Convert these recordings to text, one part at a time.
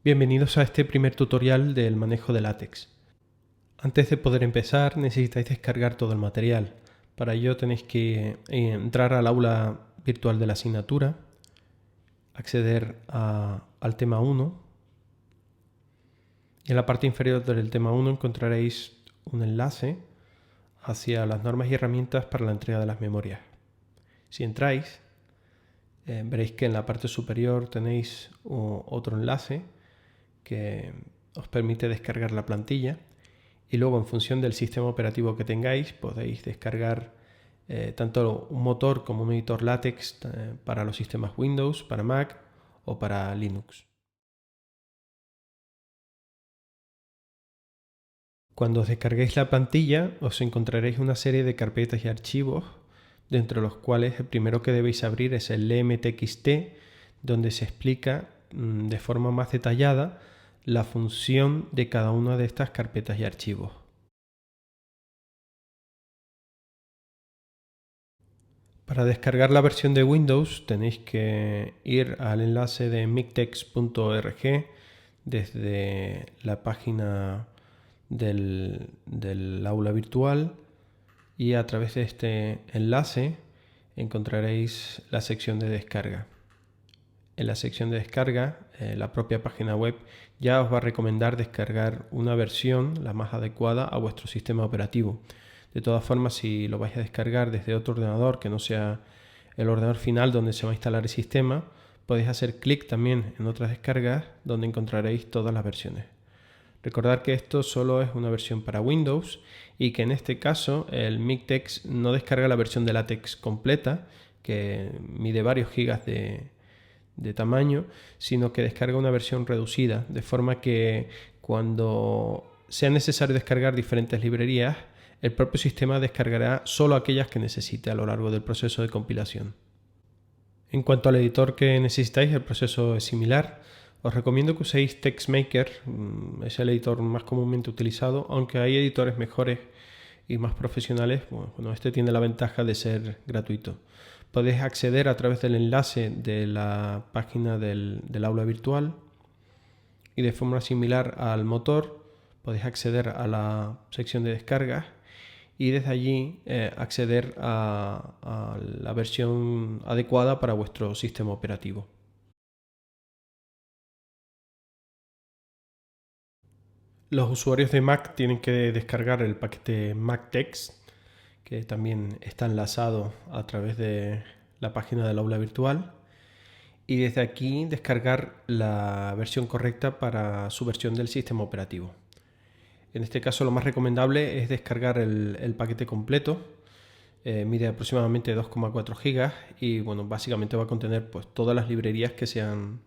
Bienvenidos a este primer tutorial del manejo de látex. Antes de poder empezar necesitáis descargar todo el material. Para ello tenéis que entrar al aula virtual de la asignatura, acceder al tema 1 y en la parte inferior del tema 1 encontraréis un enlace hacia las normas y herramientas para la entrega de las memorias. Si entráis, veréis que en la parte superior tenéis otro enlace que os permite descargar la plantilla y luego en función del sistema operativo que tengáis podéis descargar tanto un motor como un editor látex para los sistemas Windows, para Mac o para Linux. Cuando os descarguéis la plantilla os encontraréis una serie de carpetas y archivos, dentro de los cuales el primero que debéis abrir es el LMTXT, donde se explica de forma más detallada la función de cada una de estas carpetas y archivos. Para descargar la versión de Windows tenéis que ir al enlace de mictex.org desde la página del aula virtual y a través de este enlace encontraréis la sección de descarga. En la sección de descarga, la propia página web ya os va a recomendar descargar una versión la más adecuada a vuestro sistema operativo. De todas formas, si lo vais a descargar desde otro ordenador que no sea el ordenador final donde se va a instalar el sistema, podéis hacer clic también en otras descargas donde encontraréis todas las versiones. Recordad que esto solo es una versión para Windows y que en este caso el Mictex no descarga la versión de látex completa, que mide varios gigas de tamaño, sino que descarga una versión reducida, de forma que cuando sea necesario descargar diferentes librerías, el propio sistema descargará solo aquellas que necesite a lo largo del proceso de compilación. En cuanto al editor que necesitáis, el proceso es similar. Os recomiendo que uséis TextMaker, es el editor más comúnmente utilizado, aunque hay editores mejores y más profesionales. Bueno, este tiene la ventaja de ser gratuito. Podéis acceder a través del enlace de la página del aula virtual y de forma similar al motor podéis acceder a la sección de descargas y desde allí acceder a la versión adecuada para vuestro sistema operativo. Los usuarios de Mac tienen que descargar el paquete MacText, que también está enlazado a través de la página del aula virtual, y desde aquí descargar la versión correcta para su versión del sistema operativo. En este caso lo más recomendable es descargar el paquete completo, mide aproximadamente 2,4 GB y bueno, básicamente va a contener pues, todas las librerías que sean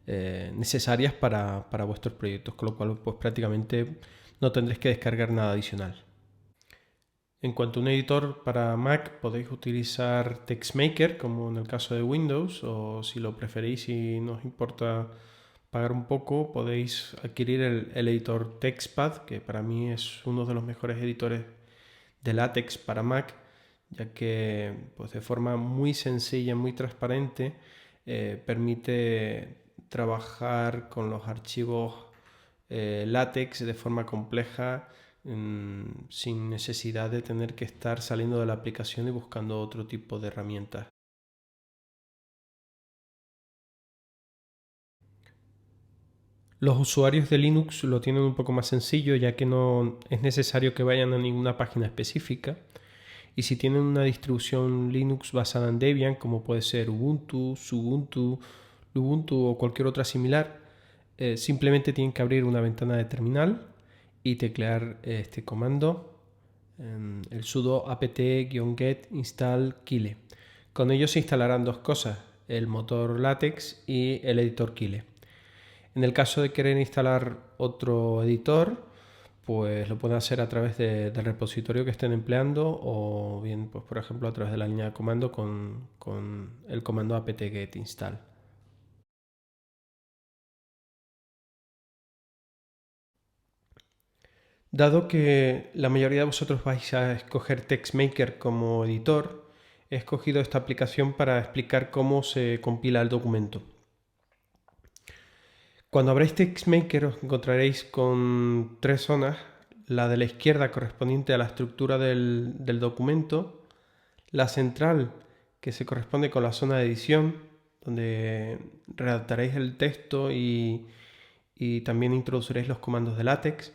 necesarias para vuestros proyectos, con lo cual pues, prácticamente no tendréis que descargar nada adicional. En cuanto a un editor para Mac, podéis utilizar TextMaker, como en el caso de Windows, o si lo preferís y no os importa pagar un poco, podéis adquirir el editor TextPad, que para mí es uno de los mejores editores de látex para Mac, ya que pues, de forma muy sencilla, muy transparente, permite trabajar con los archivos látex de forma compleja, sin necesidad de tener que estar saliendo de la aplicación y buscando otro tipo de herramientas. Los usuarios de Linux lo tienen un poco más sencillo, ya que no es necesario que vayan a ninguna página específica. Y si tienen una distribución Linux basada en Debian, como puede ser Ubuntu, Xubuntu, Lubuntu o cualquier otra similar, simplemente tienen que abrir una ventana de terminal y teclear este comando, el sudo apt-get install kile. Con ello se instalarán dos cosas, el motor látex y el editor kile. En el caso de querer instalar otro editor, pues lo pueden hacer a través del repositorio que estén empleando o bien, pues, por ejemplo, a través de la línea de comando con el comando apt-get install. Dado que la mayoría de vosotros vais a escoger TextMaker como editor, he escogido esta aplicación para explicar cómo se compila el documento. Cuando abráis TextMaker os encontraréis con tres zonas: la de la izquierda correspondiente a la estructura del documento, la central que se corresponde con la zona de edición, donde redactaréis el texto y también introduciréis los comandos de LaTeX,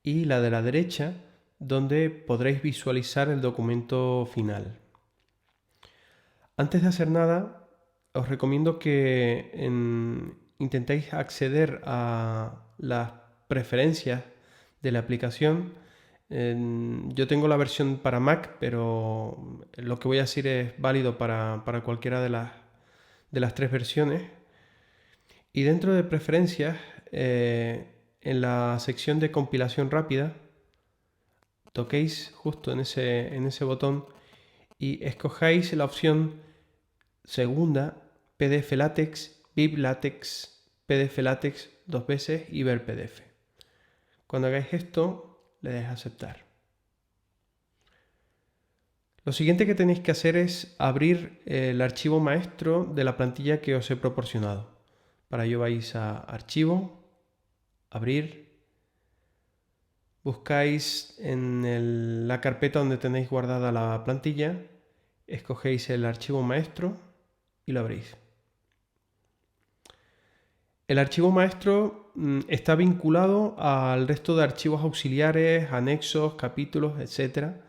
y la de la derecha, donde podréis visualizar el documento final. Antes de hacer nada, os recomiendo que intentéis acceder a las preferencias de la aplicación. Yo tengo la versión para Mac, pero lo que voy a decir es válido para cualquiera de las tres versiones. Y dentro de preferencias, en la sección de compilación rápida, toquéis justo en ese botón y escojáis la opción segunda, PDF LaTeX, bib LaTeX, PDF LaTeX dos veces y ver PDF. Cuando hagáis esto, le dais a aceptar. Lo siguiente que tenéis que hacer es abrir el archivo maestro de la plantilla que os he proporcionado. Para ello vais a Archivo, Abrir, buscáis en la carpeta donde tenéis guardada la plantilla, escogéis el archivo maestro y lo abrís. El archivo maestro está vinculado al resto de archivos auxiliares, anexos, capítulos, etcétera,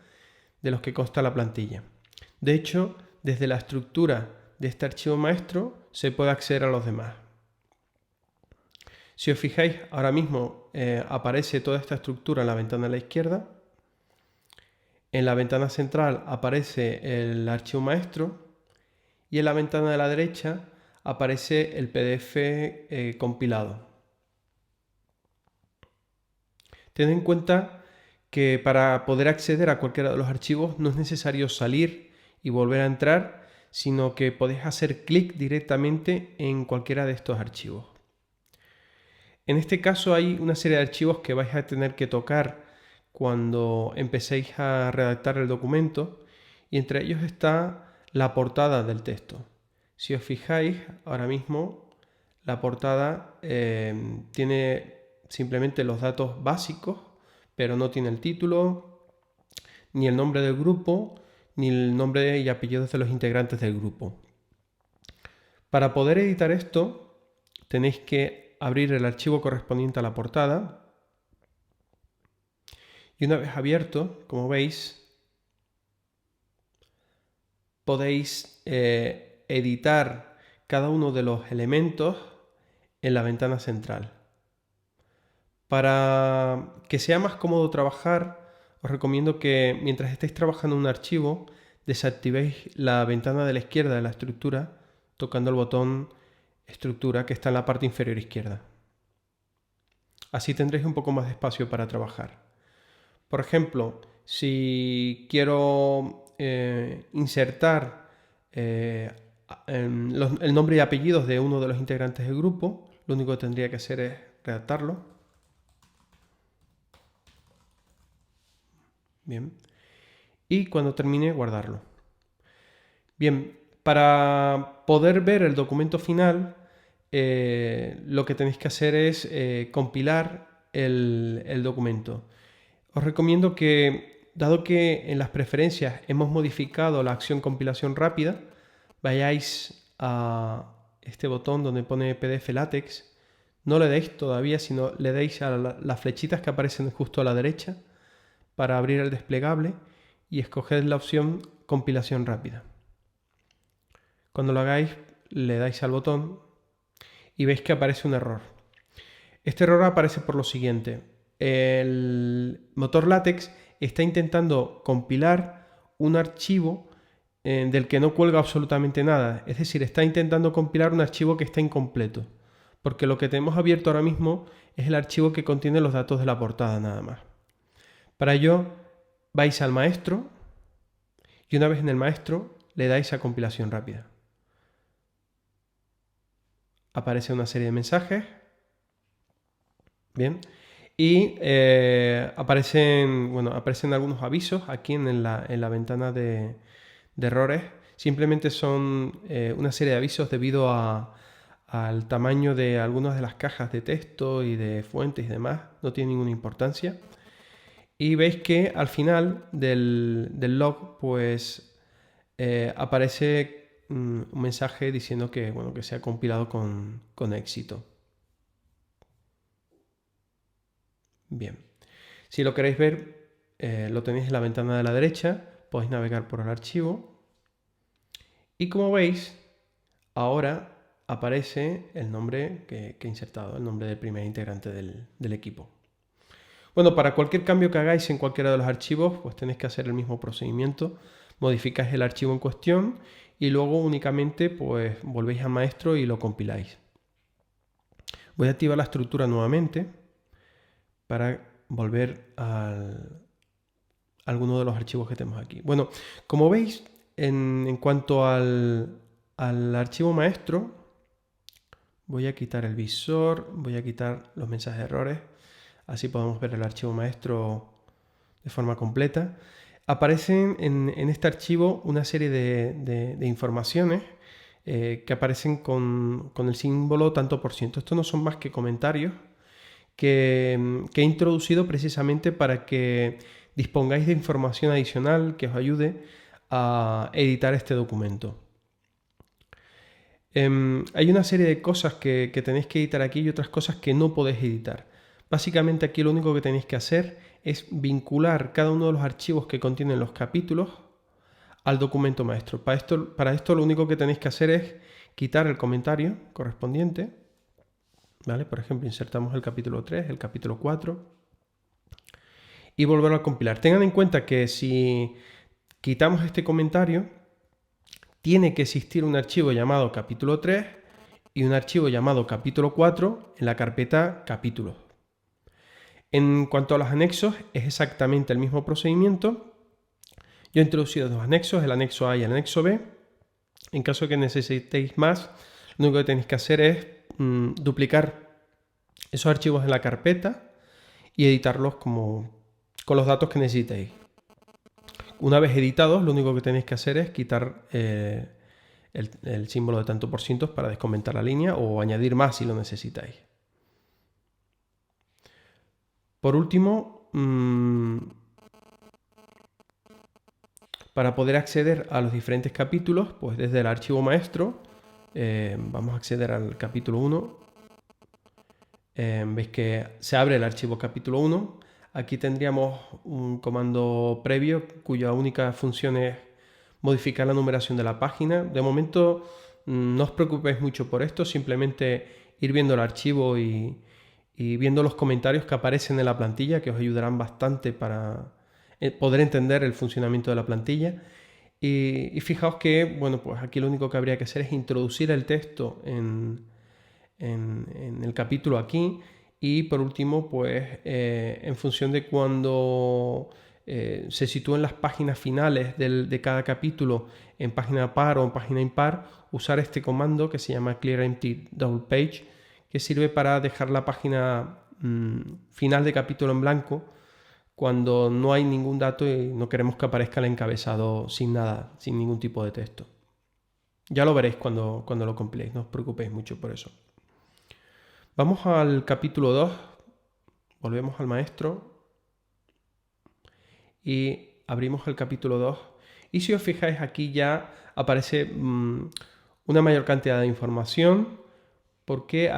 de los que consta la plantilla. De hecho, desde la estructura de este archivo maestro se puede acceder a los demás. Si os fijáis, ahora mismo aparece toda esta estructura en la ventana a la izquierda. En la ventana central aparece el archivo maestro y en la ventana de la derecha aparece el PDF compilado. Tened en cuenta que para poder acceder a cualquiera de los archivos no es necesario salir y volver a entrar, sino que podéis hacer clic directamente en cualquiera de estos archivos. En este caso hay una serie de archivos que vais a tener que tocar cuando empecéis a redactar el documento, y entre ellos está la portada del texto. Si os fijáis, ahora mismo la portada tiene simplemente los datos básicos, pero no tiene el título, ni el nombre del grupo, ni el nombre y apellidos de los integrantes del grupo. Para poder editar esto, tenéis que abrir el archivo correspondiente a la portada. Y una vez abierto, como veis, podéis editar cada uno de los elementos en la ventana central. Para que sea más cómodo trabajar, os recomiendo que mientras estéis trabajando en un archivo, desactivéis la ventana de la izquierda de la estructura tocando el botón Estructura que está en la parte inferior izquierda. Así tendréis un poco más de espacio para trabajar. Por ejemplo, si quiero insertar el nombre y apellidos de uno de los integrantes del grupo, lo único que tendría que hacer es redactarlo. Bien. Y cuando termine, guardarlo. Bien, para poder ver el documento final, lo que tenéis que hacer es compilar el documento. Os recomiendo que, dado que en las preferencias hemos modificado la acción compilación rápida, vayáis a este botón donde pone PDF LaTeX. No le deis todavía, sino le deis a las flechitas que aparecen justo a la derecha para abrir el desplegable y escoged la opción compilación rápida. Cuando lo hagáis, le dais al botón y veis que aparece un error. Este error aparece por lo siguiente: el motor LaTeX está intentando compilar un archivo del que no cuelga absolutamente nada. Es decir, está intentando compilar un archivo que está incompleto, porque lo que tenemos abierto ahora mismo es el archivo que contiene los datos de la portada nada más. Para ello, vais al maestro y una vez en el maestro le dais a compilación rápida. Aparece una serie de mensajes. Bien. Y aparecen algunos avisos aquí en la ventana de errores. Simplemente son una serie de avisos debido a al tamaño de algunas de las cajas de texto y de fuentes y demás, no tiene ninguna importancia. Y veis que al final del log pues aparece un mensaje diciendo que, bueno, que se ha compilado con éxito. Bien, si lo queréis ver, lo tenéis en la ventana de la derecha, podéis navegar por el archivo y como veis, ahora aparece el nombre que he insertado, el nombre del primer integrante del equipo. Bueno, para cualquier cambio que hagáis en cualquiera de los archivos, pues tenéis que hacer el mismo procedimiento. Modificáis el archivo en cuestión y luego únicamente pues volvéis a maestro y lo compiláis. Voy a activar la estructura nuevamente para volver a alguno de los archivos que tenemos aquí. Bueno, como veis, en cuanto al archivo maestro, voy a quitar el visor, voy a quitar los mensajes de errores, así podemos ver el archivo maestro de forma completa. Aparecen en este archivo una serie de informaciones que aparecen con el símbolo tanto por ciento. Estos no son más que comentarios que he introducido precisamente para que dispongáis de información adicional que os ayude a editar este documento. Hay una serie de cosas que tenéis que editar aquí y otras cosas que no podéis editar. Básicamente aquí lo único que tenéis que hacer es vincular cada uno de los archivos que contienen los capítulos al documento maestro. Para esto lo único que tenéis que hacer es quitar el comentario correspondiente. ¿Vale? Por ejemplo, insertamos el capítulo 3, el capítulo 4 y volverlo a compilar. Tengan en cuenta que si quitamos este comentario, tiene que existir un archivo llamado capítulo 3 y un archivo llamado capítulo 4 en la carpeta capítulos. En cuanto a los anexos, es exactamente el mismo procedimiento. Yo he introducido dos anexos, el anexo A y el anexo B. En caso de que necesitéis más, lo único que tenéis que hacer es duplicar esos archivos en la carpeta y editarlos con los datos que necesitéis. Una vez editados, lo único que tenéis que hacer es quitar el símbolo de tanto por cientos para descomentar la línea o añadir más si lo necesitáis. Por último, para poder acceder a los diferentes capítulos, pues desde el archivo maestro, vamos a acceder al capítulo 1. Veis que se abre el archivo capítulo 1. Aquí tendríamos un comando previo cuya única función es modificar la numeración de la página. De momento no os preocupéis mucho por esto, simplemente ir viendo el archivo y viendo los comentarios que aparecen en la plantilla, que os ayudarán bastante para poder entender el funcionamiento de la plantilla. Y fijaos que, bueno, pues aquí lo único que habría que hacer es introducir el texto en el capítulo aquí. Y por último, pues en función de cuando se sitúen las páginas finales de cada capítulo en página par o en página impar, usar este comando que se llama clear empty double page, que sirve para dejar la página final de capítulo en blanco cuando no hay ningún dato y no queremos que aparezca el encabezado sin nada, sin ningún tipo de texto. Ya lo veréis cuando lo compiléis, no os preocupéis mucho por eso. Vamos al capítulo 2, volvemos al maestro y abrimos el capítulo 2. Y si os fijáis aquí ya aparece una mayor cantidad de información porque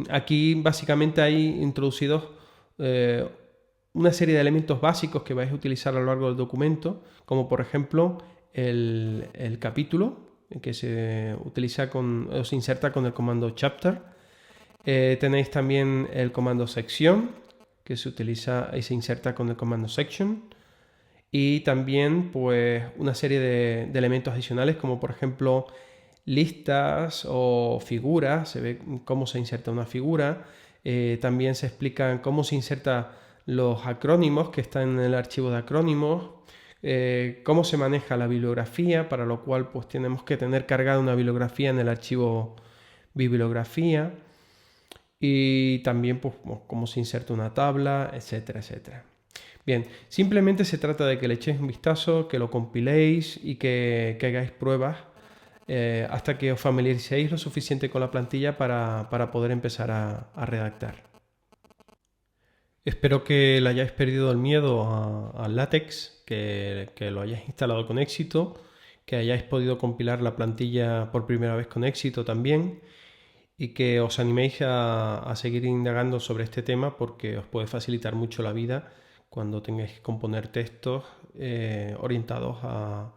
aquí básicamente hay introducidos una serie de elementos básicos que vais a utilizar a lo largo del documento, como por ejemplo el capítulo que se utiliza o se inserta con el comando chapter. Tenéis también el comando sección, que se utiliza y se inserta con el comando section. Y también pues una serie de elementos adicionales, como por ejemplo listas o figuras. Se ve cómo se inserta una figura. También se explican cómo se insertan los acrónimos que están en el archivo de acrónimos. Cómo se maneja la bibliografía, para lo cual pues tenemos que tener cargada una bibliografía en el archivo bibliografía. Y también pues, cómo se inserta una tabla, etcétera, etcétera. Bien, simplemente se trata de que le echéis un vistazo, que lo compiléis y que hagáis pruebas hasta que os familiaricéis lo suficiente con la plantilla para poder empezar a redactar. Espero que le hayáis perdido el miedo al LaTeX, que lo hayáis instalado con éxito, que hayáis podido compilar la plantilla por primera vez con éxito también y que os animéis a seguir indagando sobre este tema porque os puede facilitar mucho la vida cuando tengáis que componer textos orientados a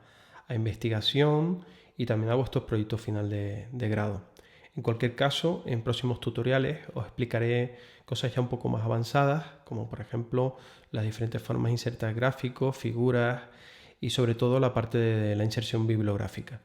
investigación y también a vuestro proyecto final de grado. En cualquier caso, en próximos tutoriales os explicaré cosas ya un poco más avanzadas, como por ejemplo las diferentes formas de insertar gráficos, figuras y sobre todo la parte de la inserción bibliográfica.